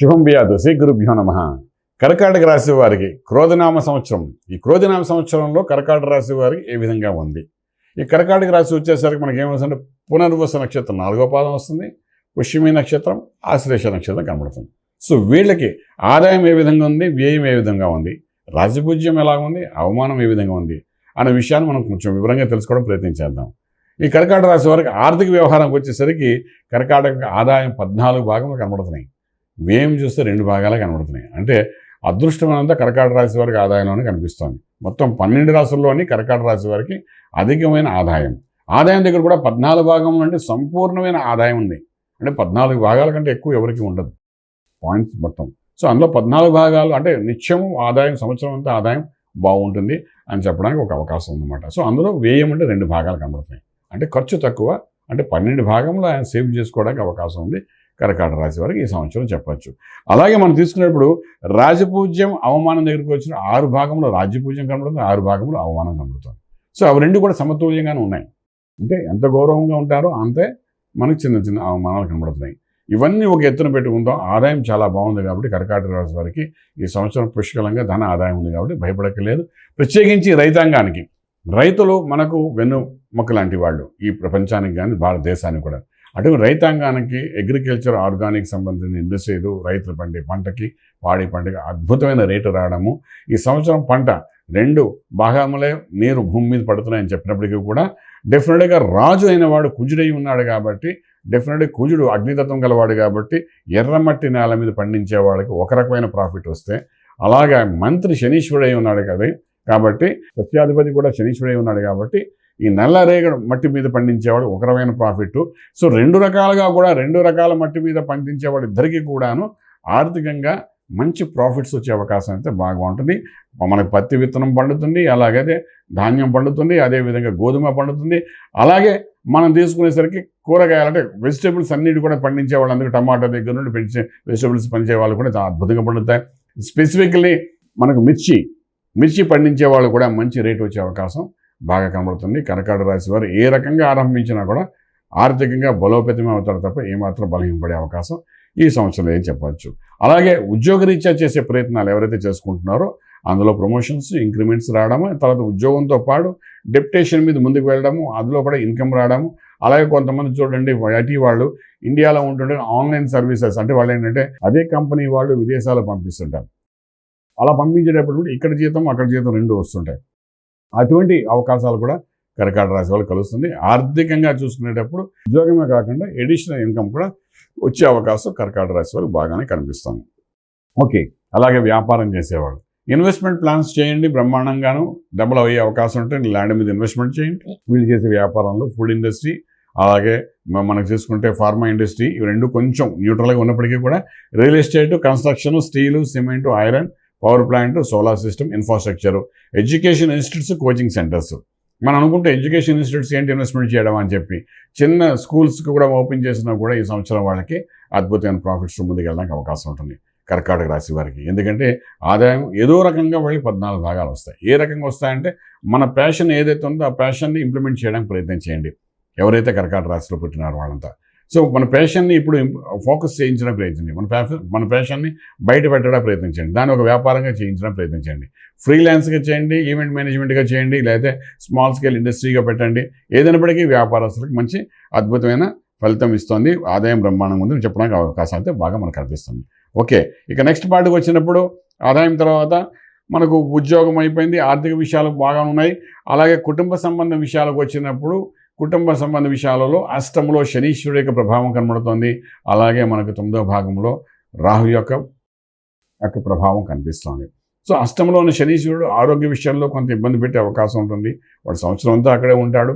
శుభం బియాదు శ్రీ గురుభ్యో నమః. కర్కాటక రాశి వారికి క్రోధనామ సంవత్సరం. ఈ క్రోధనామ సంవత్సరంలో కర్కాటక రాశి వారికి ఏ విధంగా ఉంది? ఈ కర్కాటక రాశి వచ్చేసరికి మనకి ఏమొస్తుందంటే పునర్వస నక్షత్రం 4వ పాదం వస్తుంది, పుష్యమి నక్షత్రం, ఆశ్లేష నక్షత్రం కనబడుతుంది. సో వీళ్ళకి ఆదాయం ఏ విధంగా ఉంది, వ్యయం ఏ విధంగా ఉంది, రాజపూజ్యం ఎలా ఉంది, అవమానం ఏ విధంగా ఉంది అనే విషయాన్ని మనం కొంచెం వివరంగా తెలుసుకోవడం ప్రయత్నించేద్దాం. ఈ కర్కాటక రాశి వారికి ఆర్థిక వ్యవహారంకి వచ్చేసరికి కర్కాటక ఆదాయం 14 భాగంలో కనబడుతున్నాయి, వ్యయం చూస్తే 2 భాగాలే కనబడుతున్నాయి. అంటే అదృష్టమైనంత కర్కాటక రాశి వారికి ఆదాయంలోనే కనిపిస్తోంది. మొత్తం 12 రాశుల్లోని కర్కాటక రాశి వారికి అధికమైన ఆదాయం దగ్గర కూడా 14 భాగంలో అంటే సంపూర్ణమైన ఆదాయం ఉంది. అంటే 14 భాగాల కంటే ఎక్కువ ఎవరికి ఉండదు పాయింట్స్ మొత్తం. సో అందులో 14 భాగాలు అంటే నిత్యము ఆదాయం, సంవత్సరం అంతా ఆదాయం బాగుంటుంది అని చెప్పడానికి ఒక అవకాశం ఉందన్నమాట. సో అందులో వ్యయం అంటే 2 భాగాలు కనబడుతున్నాయి. అంటే ఖర్చు తక్కువ, అంటే 12 భాగంలో ఆయన సేవ్ చేసుకోవడానికి అవకాశం ఉంది కర్కాటక రాశి వారికి ఈ సంవత్సరం చెప్పచ్చు. అలాగే మనం తీసుకునేప్పుడు రాజపూజ్యం, అవమానం దగ్గరికి వచ్చిన 6 భాగంలో రాజ్యపూజ్యం కనబడుతుంది, 6 భాగంలో అవమానం కనబడుతుంది. సో అవి 2 కూడా సమతుల్యంగానే ఉన్నాయి. అంటే ఎంత గౌరవంగా ఉంటారో అంతే మనకి చిన్న చిన్న అవమానాలు కనబడుతున్నాయి. ఇవన్నీ ఒక ఎత్తున పెట్టుకుందాం. ఆదాయం చాలా బాగుంది కాబట్టి కర్కాటక రాశి వారికి ఈ సంవత్సరం పుష్కలంగా ధన ఆదాయం ఉంది కాబట్టి భయపడక్కర్లేదు. ప్రత్యేకించి రైతాంగానికి, రైతులు మనకు వెన్నుముక్క లాంటి వాళ్ళు ఈ ప్రపంచానికి కానీ భారతదేశానికి కూడా. అటువంటి రైతాంగానికి అగ్రికల్చర్, ఆర్గానిక్ సంబంధించిన ఇండస్ట్రీలు, రైతులు పండే పంటకి, పాడి పంటకి అద్భుతమైన రేటు రావడము, ఈ సంవత్సరం పంట 2 భాగములే నీరు భూమి మీద పడుతున్నాయని చెప్పినప్పటికీ కూడా డెఫినెట్గా రాజు అయిన వాడు కుజుడై ఉన్నాడు కాబట్టి, డెఫినెట్గా కుజుడు అగ్నితత్వం గలవాడు కాబట్టి ఎర్రమట్టి నేల మీద పండించే వాళ్ళకి ఒక రకమైన ప్రాఫిట్ వస్తే, అలాగా మంత్రి శనీశ్వరుడై ఉన్నాడు కదా కాబట్టి, సత్యాధిపతి కూడా శనీశ్వరుడై ఉన్నాడు కాబట్టి ఈ నల్లరేగడి మట్టి మీద పండించేవాడు ఒక రకమైన ప్రాఫిట్. సో 2 రకాలుగా కూడా 2 రకాల మట్టి మీద పండించేవాడు ఇద్దరికీ కూడాను ఆర్థికంగా మంచి ప్రాఫిట్స్ వచ్చే అవకాశం అయితే బాగా ఉంటుంది. మనకు పత్తి విత్తనం పండుతుంది, అలాగైతే ధాన్యం పండుతుంది, అదేవిధంగా గోధుమ పండుతుంది. అలాగే మనం తీసుకునేసరికి కూరగాయలు అంటే వెజిటేబుల్స్ అన్నిటి కూడా పండించే వాళ్ళందరికీ టమాటా దగ్గర నుండి పెంచే వెజిటేబుల్స్ పండించే వాళ్ళు కూడా చాలా అద్భుతంగా పండుతాయి. స్పెసిఫికలీ మనకు మిర్చి పండించే వాళ్ళు కూడా మంచి రేటు వచ్చే అవకాశం బాగా కనబడుతుంది. కర్కాటక రాశి వారు ఏ రకంగా ఆరంభించినా కూడా ఆర్థికంగా బలోపేతమే అవుతారు తప్ప ఏమాత్రం బలహీనపడే అవకాశం ఈ సంవత్సరంలో ఏం చెప్పవచ్చు. అలాగే ఉద్యోగరీత్యా చేసే ప్రయత్నాలు ఎవరైతే చేసుకుంటున్నారో అందులో ప్రమోషన్స్, ఇంక్రిమెంట్స్ రావడము, తర్వాత ఉద్యోగంతో పాటు డెప్యుటేషన్ మీద ముందుకు వెళ్ళడము, అందులో కూడా ఇన్కమ్ రావడము. అలాగే కొంతమంది చూడండి ఐటీ వాళ్ళు ఇండియాలో ఉంటుండే ఆన్లైన్ సర్వీసెస్ అంటే వాళ్ళు ఏంటంటే అదే కంపెనీ వాళ్ళు విదేశాలకు పంపిస్తుంటారు. అలా పంపించేటప్పుడు ఇక్కడ జీతం అక్కడ జీతం 2 వస్తుంటాయి. అటువంటి అవకాశాలు కూడా కర్కాటక రాశి వాళ్ళు కలుస్తుంది. ఆర్థికంగా చూసుకునేటప్పుడు ఉద్యోగమే కాకుండా ఎడిషనల్ ఇన్కమ్ కూడా వచ్చే అవకాశం కర్కాటక రాశి వారికి బాగానే కనిపిస్తుంది. ఓకే, అలాగే వ్యాపారం చేసేవాళ్ళు ఇన్వెస్ట్మెంట్ ప్లాన్స్ చేయండి, బ్రహ్మాండంగాను డబ్బులు అయ్యే అవకాశం ఉంటే ల్యాండ్ మీద ఇన్వెస్ట్మెంట్ చేయండి. వీళ్ళు చేసే వ్యాపారంలో ఫుడ్ ఇండస్ట్రీ, అలాగే మనకు చూసుకుంటే ఫార్మా ఇండస్ట్రీ, ఇవి 2 కొంచెం న్యూట్రల్గా ఉన్నప్పటికీ కూడా real estate, construction, steel, cement, iron, power plant, solar system, infrastructure, education institutes, coaching centres. మనం అనుకుంటే ఎడ్యుకేషన్ ఇన్స్టిట్యూట్స్ ఏంటి ఇన్వెస్ట్మెంట్ చేయడం అని చెప్పి చిన్న స్కూల్స్కి కూడా ఓపెన్ చేసినా కూడా ఈ సంవత్సరం వాళ్ళకి అద్భుతమైన ప్రాఫిట్స్ ముందుకు వెళ్ళడానికి అవకాశం ఉంటుంది కర్కాటక రాశి వారికి. ఎందుకంటే ఆదాయం ఏదో రకంగా వెళ్ళి 14 భాగాలు వస్తాయి. ఏ రకంగా వస్తాయంటే మన ప్యాషన్ ఏదైతే ఉందో ఆ ప్యాషన్ని ఇంప్లిమెంట్ చేయడానికి ప్రయత్నం చేయండి ఎవరైతే కర్కాటక రాశిలో పుట్టినారో వాళ్ళంతా. సో మన ప్యాషన్ని ఇప్పుడు ఫోకస్ చేయించడానికి ప్రయత్నించండి, మన ప్యాషన్ని బయట పెట్టడానికి ప్రయత్నించండి, దాన్ని ఒక వ్యాపారంగా చేయించడానికి ప్రయత్నించండి, ఫ్రీలాన్స్గా చేయండి, ఈవెంట్ మేనేజ్మెంట్గా చేయండి, లేకపోతే స్మాల్ స్కేల్ ఇండస్ట్రీగా పెట్టండి. ఏదైనప్పటికీ వ్యాపారస్తులకు మంచి అద్భుతమైన ఫలితం ఇస్తుంది. ఆదాయం బ్రహ్మాండంగా ఉంది చెప్పడానికి అవకాశం అయితే బాగా మనకు కనిపిస్తుంది. ఓకే, ఇక నెక్స్ట్ పార్ట్కి వచ్చినప్పుడు ఆదాయం తర్వాత మనకు ఉద్యోగం అయిపోయింది, ఆర్థిక విషయాలు బాగా ఉన్నాయి. అలాగే కుటుంబ సంబంధ విషయాలకు వచ్చినప్పుడు కుటుంబ సంబంధ విషయాలలో అష్టంలో శనీశ్వరుడు యొక్క ప్రభావం కనబడుతుంది. అలాగే మనకు 9వ భాగంలో రాహు యొక్క ప్రభావం కనిపిస్తుంది. సో అష్టంలోని శనీశ్వరుడు ఆరోగ్య విషయంలో కొంత ఇబ్బంది పెట్టే అవకాశం ఉంటుంది. వాడు సంవత్సరం అంతా అక్కడే ఉంటాడు.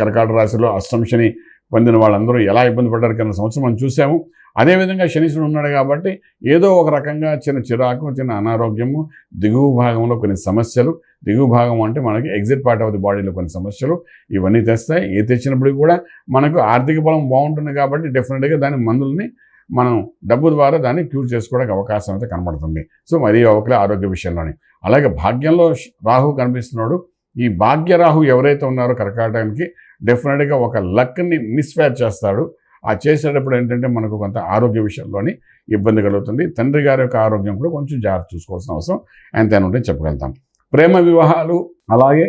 కర్కాటక రాశిలో అష్టం శని పొందిన వాళ్ళందరూ ఎలా ఇబ్బంది పడ్డారు కింద సంవత్సరం మనం చూసాము. అదేవిధంగా శనీశ్వరుడు ఉన్నాడు కాబట్టి ఏదో ఒక రకంగా చిన్న చిరాకు, చిన్న అనారోగ్యము, దిగువ భాగంలో కొన్ని సమస్యలు, దిగువ భాగం అంటే మనకి ఎగ్జిట్ పార్ట్ ఆఫ్ ది బాడీలో కొన్ని సమస్యలు ఇవన్నీ తెస్తాయి. ఏ తెచ్చినప్పుడు కూడా మనకు ఆర్థిక బలం బాగుంటుంది కాబట్టి డెఫినెట్గా దాని మందుల్ని మనం డబ్బు ద్వారా దాన్ని క్యూర్ చేసుకోవడానికి అవకాశం అయితే కనబడుతుంది. సో మరీ ఒకలే ఆరోగ్య విషయంలోని. అలాగే భాగ్యంలో రాహు కనిపిస్తున్నాడు. ఈ భాగ్యరాహు ఎవరైతే ఉన్నారో కర్కాటకానికి డెఫినెట్గా ఒక లక్ని మిస్ఫైర్ చేస్తాడు. ఆ చేసేటప్పుడు ఏంటంటే మనకు కొంత ఆరోగ్య విషయంలోని ఇబ్బంది కలుగుతుంది. తండ్రి గారి యొక్క ఆరోగ్యం కూడా కొంచెం జాగ్రత్త చూసుకోవాల్సిన అవసరం ఎంతైనా ఉంటే చెప్పగలుగుతాం. ప్రేమ వివాహాలు అలాగే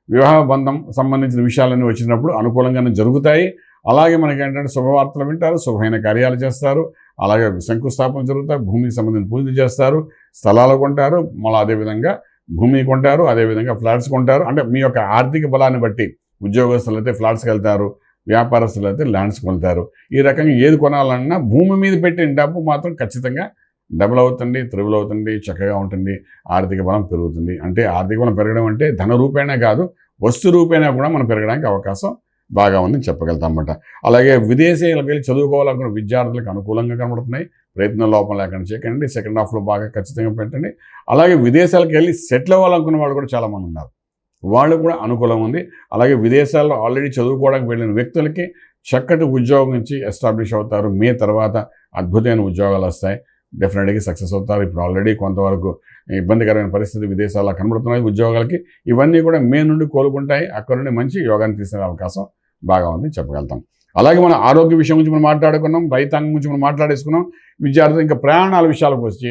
వివాహ బంధం సంబంధించిన విషయాలన్నీ వచ్చినప్పుడు అనుకూలంగానే జరుగుతాయి. అలాగే మనకి ఏంటంటే శుభవార్తలు వింటారు, శుభమైన కార్యాలు చేస్తారు, అలాగే శంకుస్థాపన జరుగుతాయి, భూమికి సంబంధించిన పూజలు చేస్తారు, స్థలాలు కొంటారు, మళ్ళీ అదేవిధంగా భూమి కొంటారు, అదేవిధంగా ఫ్లాట్స్ కొంటారు. అంటే మీ యొక్క ఆర్థిక బలాన్ని బట్టి ఉద్యోగస్తులు అయితే ఫ్లాట్స్కి వెళ్తారు, వ్యాపారస్తులు అయితే ల్యాండ్స్కి వెళ్తారు. ఈ రకంగా ఏది కొనాలన్నా భూమి మీద పెట్టిన డబ్బు మాత్రం ఖచ్చితంగా డబుల్ అవుతుంది, త్రిబుల్ అవుతుంది, చక్కగా ఉంటుంది, ఆర్థిక బలం పెరుగుతుంది. అంటే ఆర్థిక బలం పెరగడం అంటే ధన రూపేణా కాదు, వస్తు రూపేణా కూడా మనం పెరగడానికి అవకాశం బాగా ఉందని చెప్పగలుగుతాం అన్నమాట. అలాగే విదేశీయులకు వెళ్ళి చదువుకోవాలనుకున్న విద్యార్థులకు అనుకూలంగా కనబడుతున్నాయి. ప్రయత్నం లోపం లేకుండా చేయకండి, సెకండ్ హాఫ్లో బాగా ఖచ్చితంగా పెట్టండి. అలాగే విదేశాలకు వెళ్ళి సెటిల్ అవ్వాలనుకున్న వాళ్ళు కూడా చాలామంది ఉన్నారు, వాళ్ళు కూడా అనుకూలం ఉంది. అలాగే విదేశాల్లో ఆల్రెడీ చదువుకోవడానికి వెళ్ళిన వ్యక్తులకి చక్కటి ఉద్యోగం నుంచి ఎస్టాబ్లిష్ అవుతారు. మే తర్వాత అద్భుతమైన ఉద్యోగాలు వస్తాయి, డెఫినెట్గా సక్సెస్ అవుతారు. ఇప్పుడు ఆల్రెడీ కొంతవరకు ఇబ్బందికరమైన పరిస్థితి విదేశాల్లో కనబడుతున్నాయి ఉద్యోగాలకి. ఇవన్నీ కూడా మే నుండి కోలుకుంటాయి, అక్కడ నుండి మంచి యోగాన్ని తీసుకునే అవకాశం బాగా ఉంది చెప్పగలుగుతాం. అలాగే మన ఆరోగ్య విషయం గురించి మనం మాట్లాడుకున్నాం, రైతాంగం గురించి మనం మాట్లాడేసుకున్నాం. విద్యార్థులు ఇంకా ప్రయాణాల విషయాలకు వచ్చి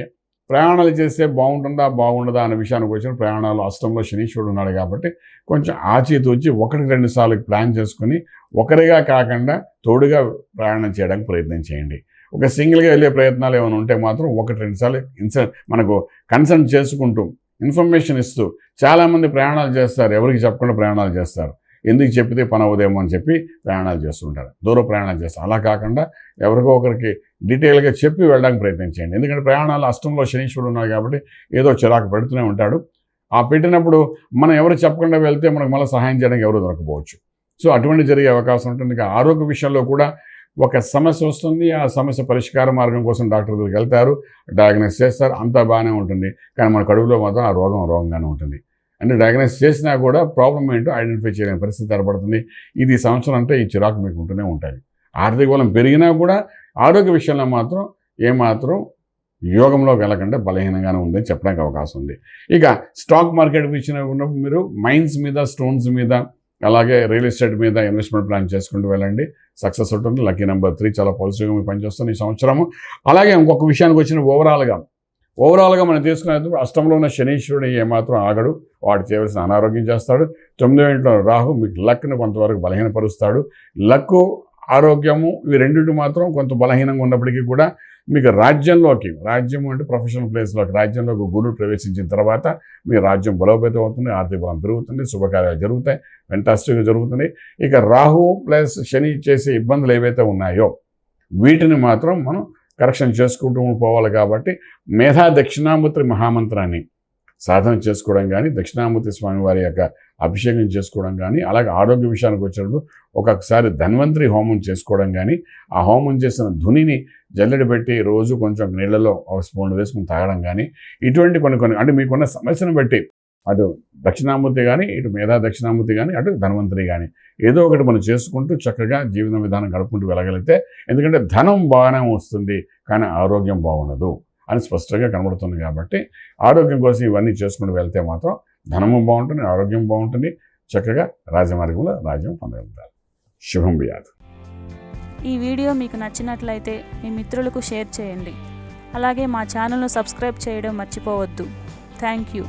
ప్రయాణాలు చేస్తే బాగుంటుందా బాగుండదా అనే విషయానికి వచ్చిన ప్రయాణాలు అష్టంలో శనీశ్వరుడు ఉన్నాడు కాబట్టి కొంచెం ఆచితూచి 1-2 సార్లు ప్లాన్ చేసుకుని ఒకరిగా కాకుండా తోడుగా ప్రయాణం చేయడానికి ప్రయత్నం చేయండి. ఒక సింగిల్గా వెళ్ళే ప్రయత్నాలు ఏమైనా ఉంటే మాత్రం 1-2 సార్లు మనకు కన్సల్ట్ చేసుకుంటూ ఇన్ఫర్మేషన్ ఇస్తూ చాలామంది ప్రయాణాలు చేస్తారు, ఎవరికి చెప్పకుండా ప్రయాణాలు చేస్తారు. ఎందుకు చెప్పితే పని అవుదేమో అని చెప్పి ప్రయాణాలు చేస్తుంటారు, దూర ప్రయాణాలు చేస్తారు. అలా కాకుండా ఎవరికో ఒకరికి డీటెయిల్గా చెప్పి వెళ్ళడానికి ప్రయత్నం చేయండి. ఎందుకంటే ప్రయాణాలు అష్టంలో శనీశ్వరుడు ఉన్నాడు కాబట్టి ఏదో చిరాకు పెడుతూనే ఉంటాడు. ఆ పెట్టినప్పుడు మనం ఎవరు చెప్పకుండా వెళ్తే మనకు మళ్ళీ సహాయం చేయడానికి ఎవరు దొరకపోవచ్చు. సో అటువంటి జరిగే అవకాశం ఉంటుంది. ఇంకా ఆరోగ్య విషయంలో కూడా ఒక సమస్య వస్తుంది, ఆ సమస్య పరిష్కార మార్గం కోసం డాక్టర్ దగ్గరికి వెళ్తారు, డయాగ్నోస్ చేస్తారు, అంతా బాగానే ఉంటుంది. కానీ మన కడుపులో మాత్రం ఆ రోగంగానే ఉంటుంది. అంటే డయాగ్నోస్ చేసినా కూడా ప్రాబ్లం ఏంటో ఐడెంటిఫై చేయలేని పరిస్థితి ఏర్పడుతుంది. ఇది సంవత్సరం అంటే ఈ చిరాకు మీకు ఉంటూనే ఉంటాయి. ఆర్థిక బలం పెరిగినా కూడా ఆరోగ్య విషయంలో మాత్రం ఏమాత్రం యోగంలో వెళ్ళకుండా బలహీనంగానే ఉందని చెప్పడానికి అవకాశం ఉంది. ఇక స్టాక్ మార్కెట్ విషయంలో ఉన్నప్పుడు మీరు మైన్స్ మీద, స్టోన్స్ మీద, అలాగే రియల్ ఎస్టేట్ మీద ఇన్వెస్ట్మెంట్ ప్లాన్ చేసుకుంటూ వెళ్ళండి, సక్సెస్ ఉంటుంది. లక్కీ నెంబర్ 3 చాలా పాజిటివ్గా మీకు పనిచేస్తుంది ఈ సంవత్సరము. అలాగే ఇంకొక విషయానికి వచ్చిన ఓవరాల్గా మనం తీసుకునేటప్పుడు అష్టంలో ఉన్న శనీశ్వరుడు ఏమాత్రం ఆగడు, వాడు చేయవలసిన అనారోగ్యం చేస్తాడు. 9వ ఇంట్లో రాహు మీకు లక్ను కొంతవరకు బలహీనపరుస్తాడు. లక్కు, ఆరోగ్యము ఇవి రెండింటి మాత్రం కొంత బలహీనంగా ఉన్నప్పటికీ కూడా మీకు రాజ్యం అంటే ప్రొఫెషనల్ ప్లేస్లోకి రాజ్యంలోకి గురువు ప్రవేశించిన తర్వాత మీ రాజ్యం బలోపేతం అవుతుంది, ఆర్థిక బలం పెరుగుతుంది, శుభకార్యాలు జరుగుతాయి, ఫెంటాస్టిక్గా జరుగుతుంది. ఇక రాహు ప్లస్ శని చేసే ఇబ్బందులు ఏవైతే ఉన్నాయో వీటిని మాత్రం మనం కరెక్షన్ చేసుకుంటూ పోవాలి. కాబట్టి మేధా దక్షిణామూర్తి మహామంత్రాన్ని సాధన చేసుకోవడం కానీ, దక్షిణామూర్తి స్వామి వారి యొక్క అభిషేకం చేసుకోవడం కానీ, అలాగే ఆరోగ్య విషయానికి వచ్చినప్పుడు ఒక్కొక్కసారి ధన్వంతరి హోమం చేసుకోవడం కానీ, ఆ హోమం చేసిన ధునిని జల్లెడ పెట్టి రోజు కొంచెం నీళ్ళలో ఒక స్పూన్ వేసుకుని తాగడం కానీ, ఇటువంటి కొన్ని అంటే మీకున్న సమస్యను బట్టి అటు దక్షిణామూర్తి కానీ, ఇటు మేధా దక్షిణామూర్తి కానీ, అటు ధన్వంతరి కానీ ఏదో ఒకటి మనం చేసుకుంటూ చక్కగా జీవన విధానం గడుపుకుంటూ వెళ్ళగలిగితే, ఎందుకంటే ధనం బాగానే వస్తుంది కానీ ఆరోగ్యం బాగుండదు అని స్పష్టంగా కనబడుతుంది. కాబట్టి ఆరోగ్యం కోసం ఇవన్నీ చేసుకుంటూ వెళ్తే మాత్రం ధనము బాగుంటుంది, ఆరోగ్యం బాగుంటుంది, చక్కగా రాజమార్గంలో రాజ్యం పొందగలుగుతారు. శుభం బియాదు. ఈ వీడియో మీకు నచ్చినట్లయితే మీ మిత్రులకు షేర్ చేయండి. అలాగే మా ఛానల్ను సబ్స్క్రైబ్ చేయడం మర్చిపోవద్దు. Thank you.